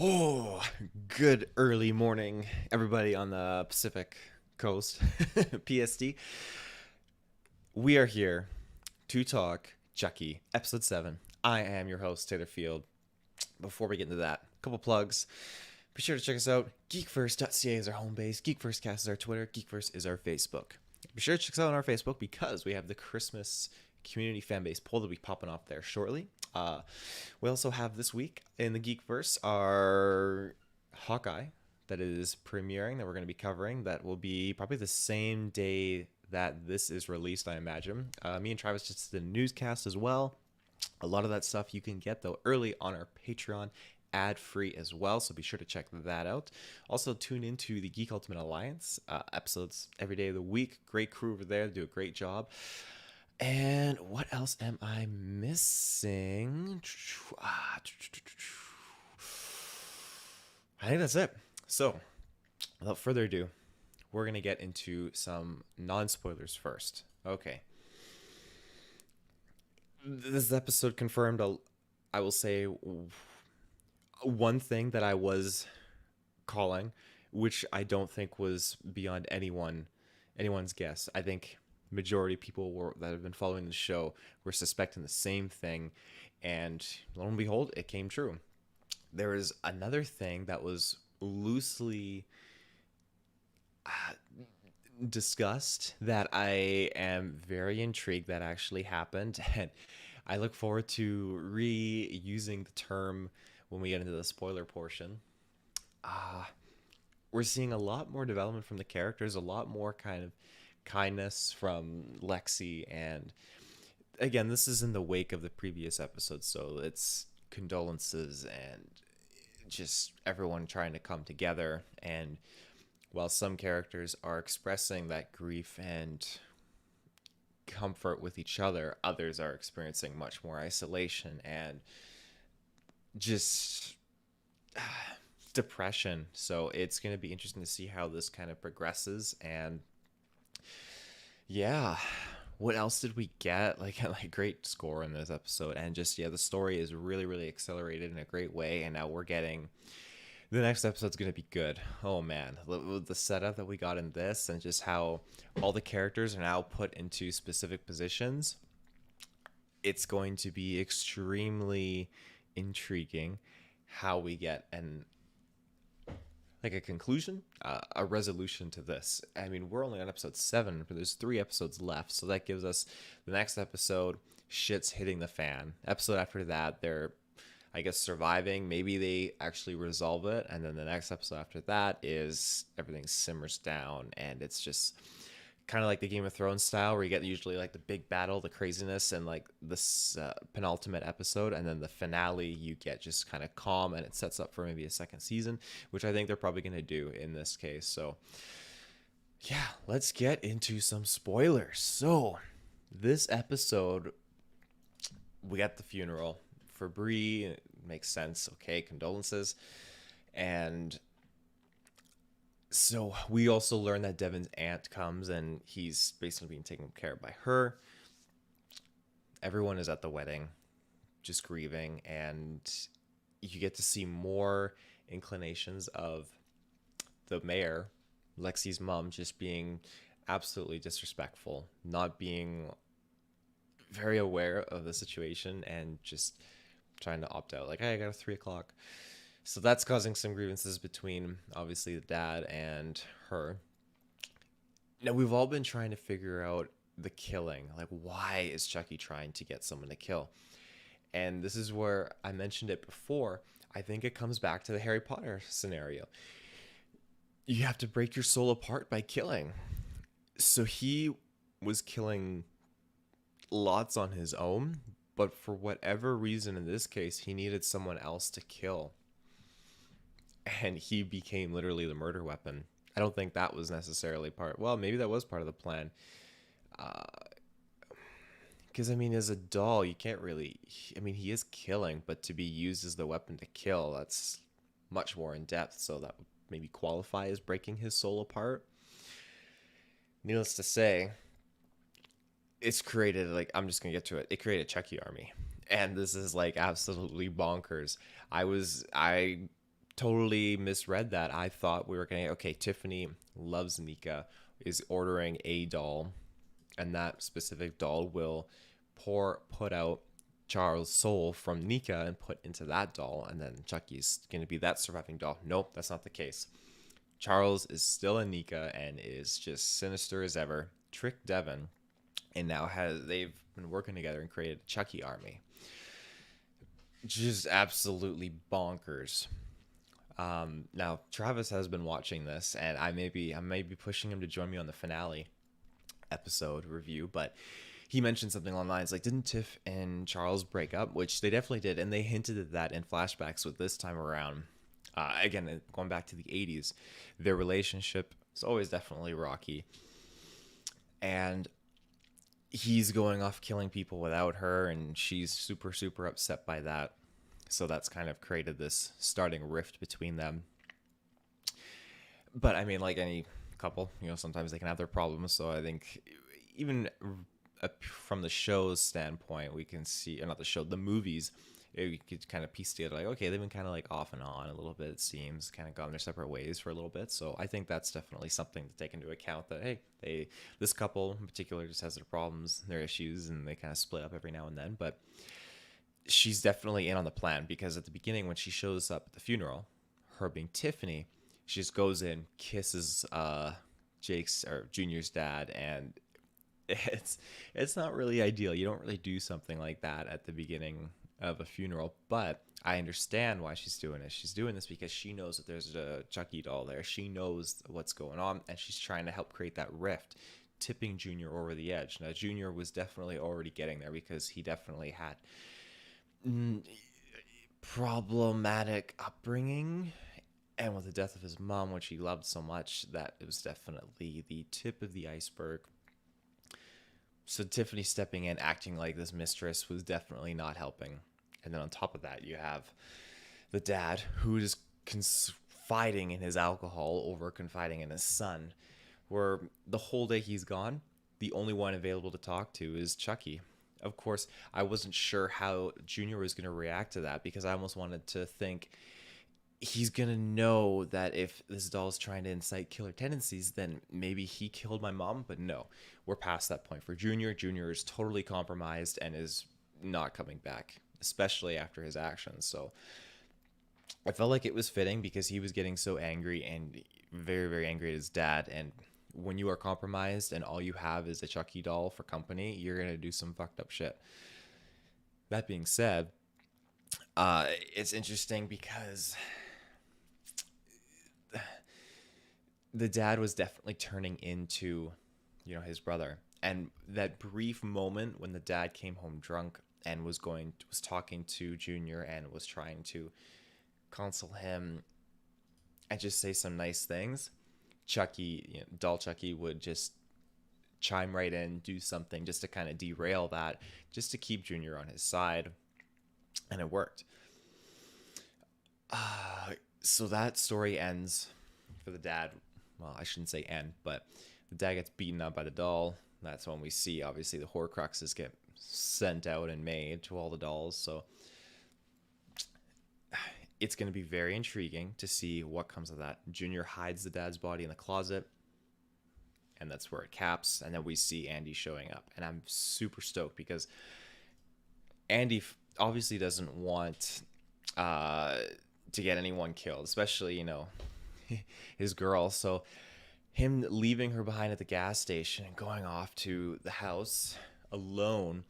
Oh, good early morning, everybody on the Pacific Coast, PST. We are here to talk Chucky, episode 7. I am your host, Taylor Field. Before we get into that, a couple plugs. Be sure to check us out. GeekVerse.ca is our home base. GeekVerseCast is our Twitter. GeekVerse is our Facebook. Be sure to check us out on our Facebook because we have the Christmas community fan base poll that will be popping off there shortly. We also have this week in the Geekverse our Hawkeye that is premiering that we're going to be covering. That will be probably the same day that this is released, I imagine. Me and Travis just did a newscast as well. A lot of that stuff you can get though early on our Patreon, ad free as well, so be sure to check that out. Also tune into the Geek Ultimate Alliance episodes every day of the week. Great crew over there, they do a great job. And what else am I missing? I think that's it. So without further ado, we're going to get into some non-spoilers first. Okay, this episode confirmed, I will say, one thing that I was calling, which I don't think was beyond anyone's guess. I think majority of people that have been following the show were suspecting the same thing, and lo and behold, it came true. There is another thing that was loosely discussed that I am very intrigued that actually happened, and I look forward to reusing the term when we get into the spoiler portion. We're seeing a lot more development from the characters, a lot more kind of kindness from Lexi, and again, this is in the wake of the previous episode, so it's condolences and just everyone trying to come together. And while some characters are expressing that grief and comfort with each other, others are experiencing much more isolation and just depression. So it's going to be interesting to see how this kind of progresses. And yeah, what else did we get? Like great score in this episode, and just the story is really accelerated in a great way. And now we're getting the next episode's gonna be good. Oh man, the setup that we got in this, and just how all the characters are now put into specific positions. It's going to be extremely intriguing how we get a conclusion, a resolution to this. I mean, we're only on episode 7, but there's 3 episodes left, so that gives us the next episode, shit's hitting the fan. Episode after that, they're, I guess, surviving. Maybe they actually resolve it, and then the next episode after that is everything simmers down, and it's just kind of like the Game of Thrones style, where you get usually like the big battle, the craziness, and like this penultimate episode, and then the finale you get just kind of calm, and it sets up for maybe a second season, which I think they're probably going to do in this case. So yeah, let's get into some spoilers. So this episode, we got the funeral for Bree. It makes sense. Okay, condolences. And so we also learn that Devin's aunt comes, and he's basically being taken care of by her. Everyone is at the wedding, just grieving, and you get to see more inclinations of the mayor, Lexi's mom, just being absolutely disrespectful, not being very aware of the situation, and just trying to opt out. Like, hey, I got a 3 o'clock. So that's causing some grievances between, obviously, the dad and her. Now, we've all been trying to figure out the killing. Like, why is Chucky trying to get someone to kill? And this is where I mentioned it before. I think it comes back to the Harry Potter scenario. You have to break your soul apart by killing. So he was killing lots on his own, but for whatever reason in this case, he needed someone else to kill. And he became literally the murder weapon. I don't think that was necessarily well, maybe that was part of the plan. Because, I mean, as a doll, you can't really, I mean, he is killing, but to be used as the weapon to kill, that's much more in depth. So that would maybe qualify as breaking his soul apart. Needless to say, it's created, like, I'm just going to get to it. It created a Chucky army. And this is, like, absolutely bonkers. I totally misread that. I thought we were going to, okay, Tiffany loves Nika, is ordering a doll, and that specific doll will put out Charles' soul from Nika and put into that doll, and then Chucky's going to be that surviving doll. Nope, that's not the case. Charles is still in Nika and is just sinister as ever, tricked Devin, and now they've been working together and created a Chucky army. Just absolutely bonkers. Now Travis has been watching this, and I may be pushing him to join me on the finale episode review, but he mentioned something along the lines like, didn't Tiff and Charles break up? Which they definitely did, and they hinted at that in flashbacks with this time around. Again, going back to the 80s, their relationship is always definitely rocky, and he's going off killing people without her, and she's super, super upset by that. So that's kind of created this starting rift between them. But I mean, like any couple, sometimes they can have their problems. So I think even from the show's standpoint, we can see, or not the show, the movies, you could kind of piece together like, okay, they've been kind of like off and on a little bit, it seems, kind of gone their separate ways for a little bit. So I think that's definitely something to take into account, that hey, this couple in particular just has their problems, their issues, and they kind of split up every now and then. But she's definitely in on the plan, because at the beginning when she shows up at the funeral, her being Tiffany, she just goes in, kisses Jake's or Junior's dad, and it's not really ideal. You don't really do something like that at the beginning of a funeral, but I understand why she's doing it. She's doing this because she knows that there's a Chucky doll there. She knows what's going on, and she's trying to help create that rift, tipping Junior over the edge. Now, Junior was definitely already getting there because he definitely had problematic upbringing, and with the death of his mom, which he loved so much, that it was definitely the tip of the iceberg. So Tiffany stepping in, acting like this mistress, was definitely not helping. And then on top of that, you have the dad who is confiding in his alcohol over confiding in his son, where the whole day he's gone, the only one available to talk to is Chucky. Of course, I wasn't sure how Junior was going to react to that, because I almost wanted to think he's going to know that if this doll is trying to incite killer tendencies, then maybe he killed my mom. But no, we're past that point for Junior. Junior is totally compromised and is not coming back, especially after his actions. So I felt like it was fitting, because he was getting so angry and very, very angry at his dad. And when you are compromised and all you have is a Chucky doll for company, you're going to do some fucked up shit. That being said, it's interesting because the dad was definitely turning into, his brother. And that brief moment when the dad came home drunk and was talking to Junior and was trying to console him and just say some nice things, Chucky, doll Chucky, would just chime right in, do something just to kind of derail that, just to keep Junior on his side. And it worked. So that story ends for the dad. Well, I shouldn't say end, but the dad gets beaten up by the doll. That's when we see, obviously, the Horcruxes get sent out and made to all the dolls. So it's going to be very intriguing to see what comes of that. Junior hides the dad's body in the closet, and that's where it caps. And then we see Andy showing up, and I'm super stoked, because Andy obviously doesn't want to get anyone killed, especially, his girl. So him leaving her behind at the gas station and going off to the house alone,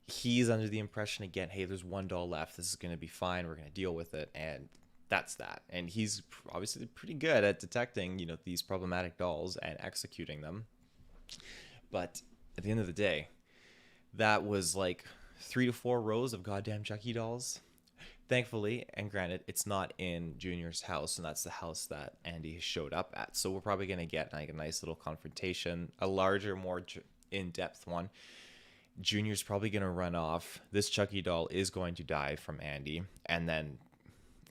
he's under the impression again, hey, there's one doll left, this is going to be fine, we're going to deal with it. And that's that. And he's obviously pretty good at detecting, these problematic dolls and executing them. But at the end of the day, that was like 3 to 4 rows of goddamn Chucky dolls. Thankfully, and granted, it's not in Junior's house, and that's the house that Andy showed up at. So we're probably going to get like a nice little confrontation, a larger, more in-depth one. Junior's probably going to run off. This Chucky doll is going to die from Andy, and then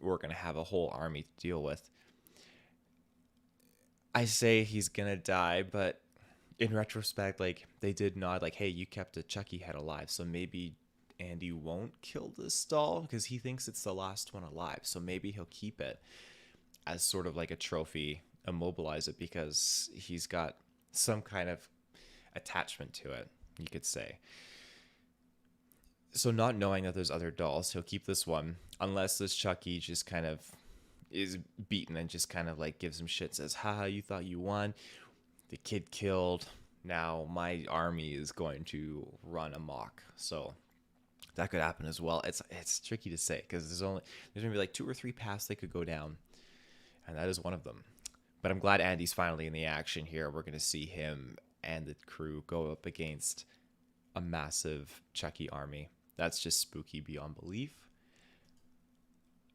we're going to have a whole army to deal with. I say he's going to die, but in retrospect, like, they did nod, like, hey, you kept a Chucky head alive, so maybe Andy won't kill this doll because he thinks it's the last one alive. So maybe he'll keep it as sort of like a trophy, immobilize it because he's got some kind of attachment to it, you could say. So not knowing that there's other dolls, he'll keep this one unless this Chucky just kind of is beaten and just kind of like gives him shit, says, haha, you thought you won. The kid killed. Now my army is going to run amok. So that could happen as well. It's tricky to say because there's gonna be like 2 or 3 paths they could go down, and that is one of them. But I'm glad Andy's finally in the action here. We're gonna see him and the crew go up against a massive Chucky army. That's just spooky beyond belief.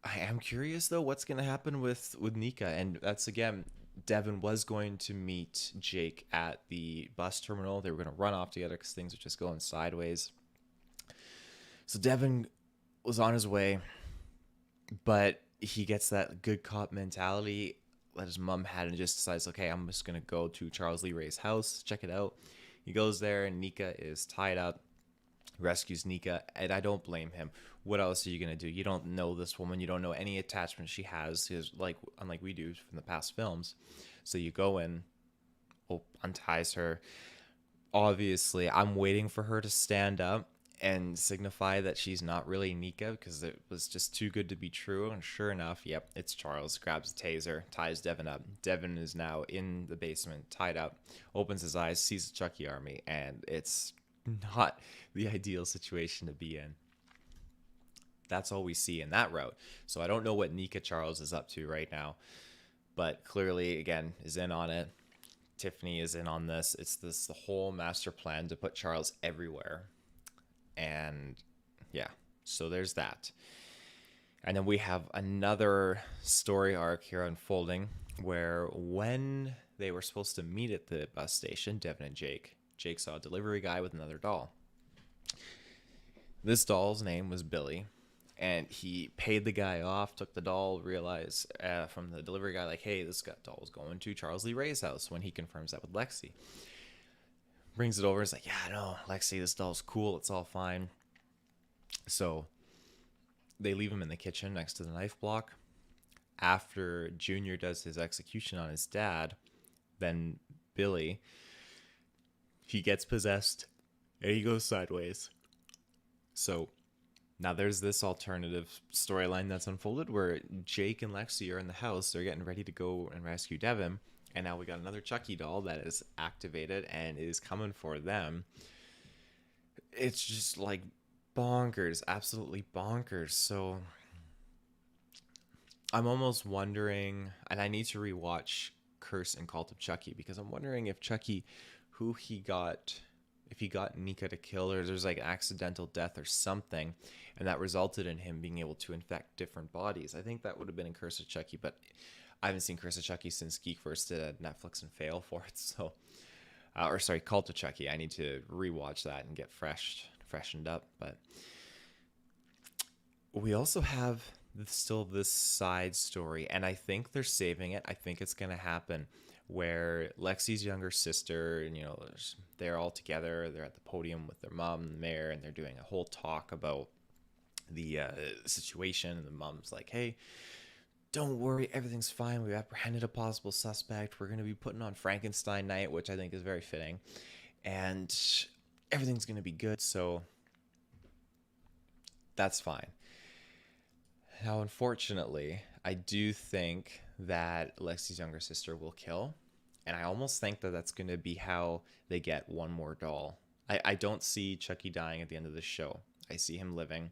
I am curious though what's gonna happen with Nika, and that's again. Devin was going to meet Jake at the bus terminal. They were going to run off together because things were just going sideways. So Devin was on his way, but he gets that good cop mentality that his mom had and just decides, okay, I'm just going to go to Charles Lee Ray's house, check it out. He goes there and Nika is tied up, rescues Nika, and I don't blame him. What else are you going to do? You don't know this woman. You don't know any attachment she has, unlike we do from the past films. So you go in, unties her. Obviously, I'm waiting for her to stand up and signify that she's not really Nika because it was just too good to be true. And sure enough, yep, it's Charles. Grabs the taser, ties Devin up. Devin is now in the basement, tied up, opens his eyes, sees the Chucky army, and it's not the ideal situation to be in. That's all we see in that route. So I don't know what Nika Charles is up to right now, but clearly, again, is in on it. Tiffany is in on this. It's the whole master plan to put Charles everywhere. And yeah, so there's that. And then we have another story arc here unfolding where when they were supposed to meet at the bus station, Devin and Jake saw a delivery guy with another doll. This doll's name was Billy. And he paid the guy off, took the doll, realized from the delivery guy, like, hey, this doll is going to Charles Lee Ray's house when he confirms that with Lexi. Brings it over, is like, yeah, no, Lexi, this doll's cool, it's all fine. So they leave him in the kitchen next to the knife block. After Junior does his execution on his dad, then Billy, he gets possessed and he goes sideways. So now there's this alternative storyline that's unfolded where Jake and Lexi are in the house. They're getting ready to go and rescue Devin. And now we got another Chucky doll that is activated and is coming for them. It's just like bonkers, absolutely bonkers. So I'm almost wondering, and I need to rewatch Curse and Cult of Chucky because I'm wondering if Chucky, if he got Nika to kill her, there's like accidental death or something, and that resulted in him being able to infect different bodies. I think that would have been in Curse of Chucky, but I haven't seen Curse of Chucky since GeekVerse did a Netflix and fail for it. So, Cult of Chucky. I need to rewatch that and get freshened up. But we also have still this side story, and I think they're saving it. I think it's going to happen where Lexi's younger sister, and they're all together. They're at the podium with their mom and the mayor, and they're doing a whole talk about the situation. And the mom's like, hey, don't worry, everything's fine. We've apprehended a possible suspect. We're going to be putting on Frankenstein night, which I think is very fitting. And everything's going to be good, so that's fine. Now, unfortunately, I do think that Lexi's younger sister will kill. And I almost think that that's going to be how they get one more doll. I don't see Chucky dying at the end of the show. I see him living.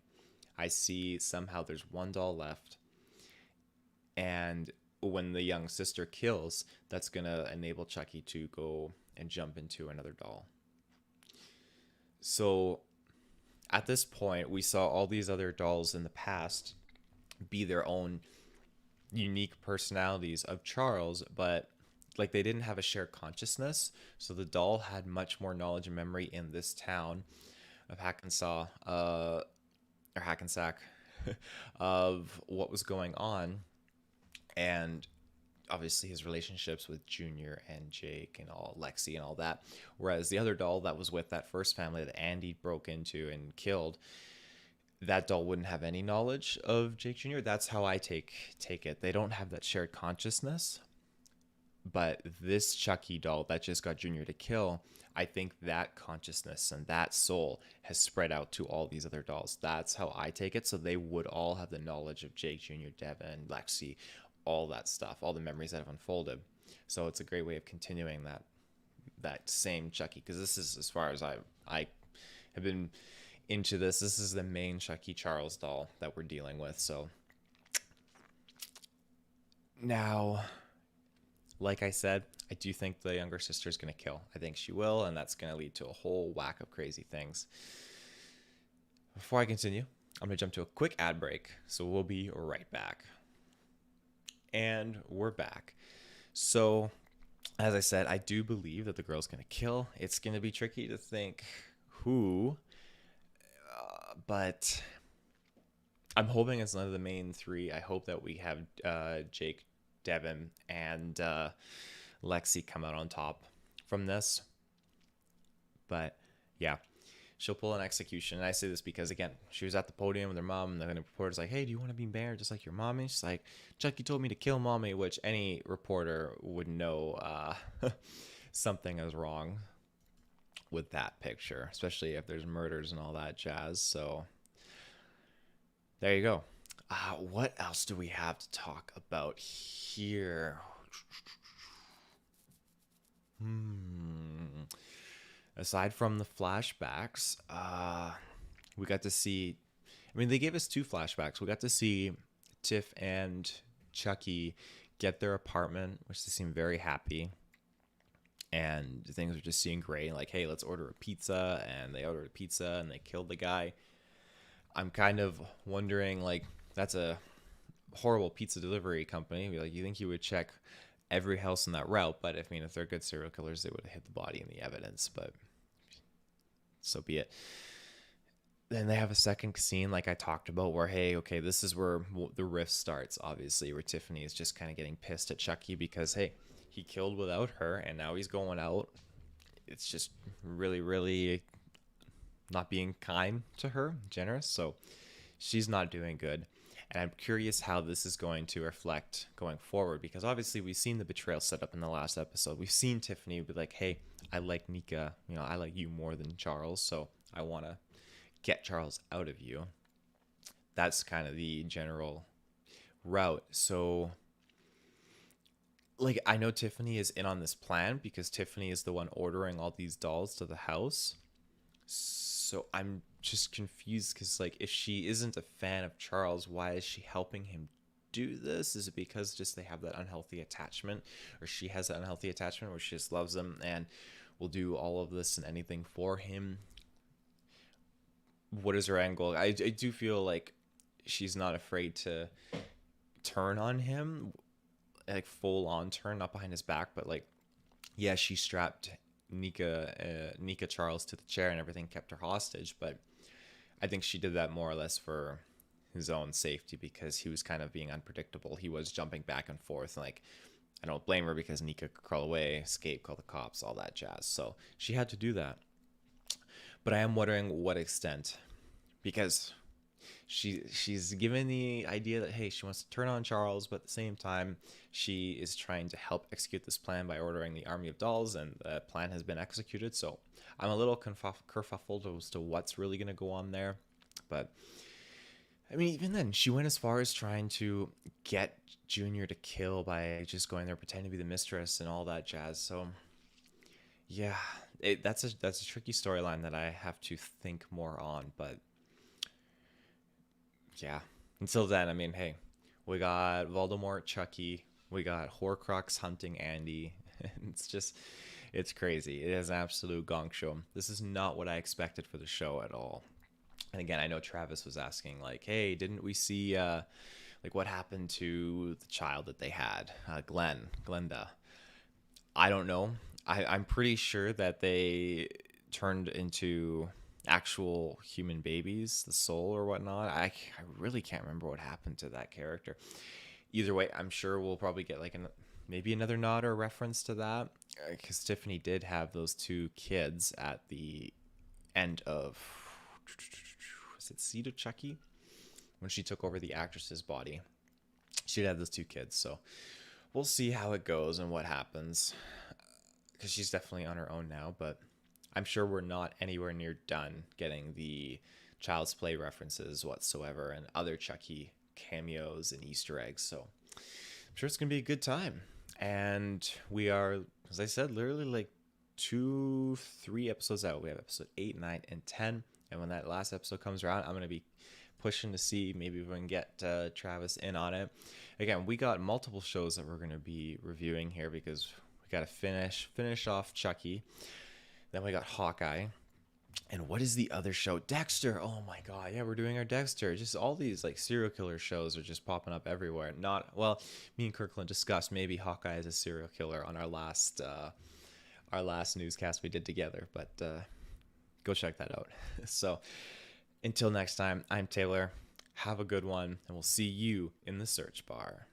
I see somehow there's one doll left. And when the young sister kills, that's going to enable Chucky to go and jump into another doll. So at this point, we saw all these other dolls in the past be their own unique personalities of Charles, but like they didn't have a shared consciousness. So the doll had much more knowledge and memory in this town of Hackensack of what was going on. And obviously his relationships with Junior and Jake and Lexi and all that. Whereas the other doll that was with that first family that Andy broke into and killed, that doll wouldn't have any knowledge of Jake Jr. That's how I take it. They don't have that shared consciousness. But this Chucky doll that just got Junior to kill, I think that consciousness and that soul has spread out to all these other dolls. That's how I take it. So they would all have the knowledge of Jake Jr., Devin, Lexi, all that stuff, all the memories that have unfolded. So it's a great way of continuing that same Chucky, because this is, as far as I have been into this is the main Chucky Charles doll that we're dealing with. So now, like I said, I do think the younger sister is going to kill. I think she will, and that's going to lead to a whole whack of crazy things. Before I continue, I'm going to jump to a quick ad break, so we'll be right back. And we're back. So, as I said, I do believe that the girl's going to kill. It's going to be tricky to think who, but I'm hoping it's none of the main three. I hope that we have Jake, Devin, and Lexi come out on top from this. But yeah, she'll pull an execution. And I say this because, again, she was at the podium with her mom, and the reporter's like, hey, do you want to be married just like your mommy? She's like, Chucky told me to kill mommy, which any reporter would know something is wrong with that picture, especially if there's murders and all that jazz. So there you go. What else do we have to talk about here? Aside from the flashbacks, we got to see, I mean, they gave us 2 flashbacks. We got to see Tiff and Chucky get their apartment, which they seem very happy. And things are just seeming great. Like, hey, let's order a pizza. And they ordered a pizza and they killed the guy. I'm kind of wondering, like, that's a horrible pizza delivery company. Like, you think you would check every house in that route, but if they're good serial killers, they would have hid the body in the evidence, but so be it. Then they have a second scene, like I talked about, where, hey, okay, this is where the rift starts, obviously, where Tiffany is just kind of getting pissed at Chucky because, hey, he killed without her, and now he's going out. It's just really, really not being kind to her, generous, so she's not doing good. And I'm curious how this is going to reflect going forward, because obviously we've seen the betrayal set up in the last episode. We've seen Tiffany be like, hey, I like Nika, I like you more than Charles, so I want to get Charles out of you. That's kind of the general route. So, like, I know Tiffany is in on this plan because Tiffany is the one ordering all these dolls to the house. So I'm just confused because, like, if she isn't a fan of Charles, why is she helping him do this? Is it because just they have that unhealthy attachment, or she has that unhealthy attachment where she just loves him and will do all of this and anything for him? What is her end goal? I do feel like she's not afraid to turn on him, like full on turn, not behind his back, but like, yeah, she strapped Nika Charles to the chair and everything, kept her hostage, but I think she did that more or less for his own safety because he was kind of being unpredictable. He was jumping back and forth. Like, I don't blame her because Nika could crawl away, escape, call the cops, all that jazz. So she had to do that. But I am wondering what extent, because she's given the idea that, hey, she wants to turn on Charles, but at the same time, she is trying to help execute this plan by ordering the army of dolls, and the plan has been executed. So I'm a little kerfuffled as to what's really going to go on there. But I mean, even then, she went as far as trying to get Junior to kill by just going there pretending to be the mistress and all that jazz. So yeah, that's a tricky storyline that I have to think more on. But yeah, until then, I mean, hey, we got Voldemort, Chucky, we got Horcrux hunting Andy. It's crazy. It is an absolute gong show. This is not what I expected for the show at all. And again, I know Travis was asking, like, hey, didn't we see, like, what happened to the child that they had, Glenda? I don't know. I'm pretty sure that they turned into actual human babies, the soul or whatnot. I really can't remember what happened to that character. Either way, I'm sure we'll probably get like maybe another nod or reference to that, because Tiffany did have those 2 kids at the end of opposite seat of Chucky when she took over the actress's body. She'd had those 2 kids, so we'll see how it goes and what happens, because she's definitely on her own now, but I'm sure we're not anywhere near done getting the Child's Play references whatsoever and other Chucky cameos and Easter eggs, so I'm sure it's going to be a good time. And we are, as I said, literally like 2-3 episodes out. We have episode 8, 9, and 10, and when that last episode comes around, I'm going to be pushing to see maybe if we can get Travis in on it. Again, we got multiple shows that we're going to be reviewing here because we got to finish off Chucky. Then we got Hawkeye. And what is the other show? Dexter. Oh my god, yeah, we're doing our Dexter. Just all these like serial killer shows are just popping up everywhere. Me and Kirklin discussed maybe Hawkeye is a serial killer on our last newscast we did together, but go check that out. So until next time, I'm Taylor. Have a good one, and we'll see you in the search bar.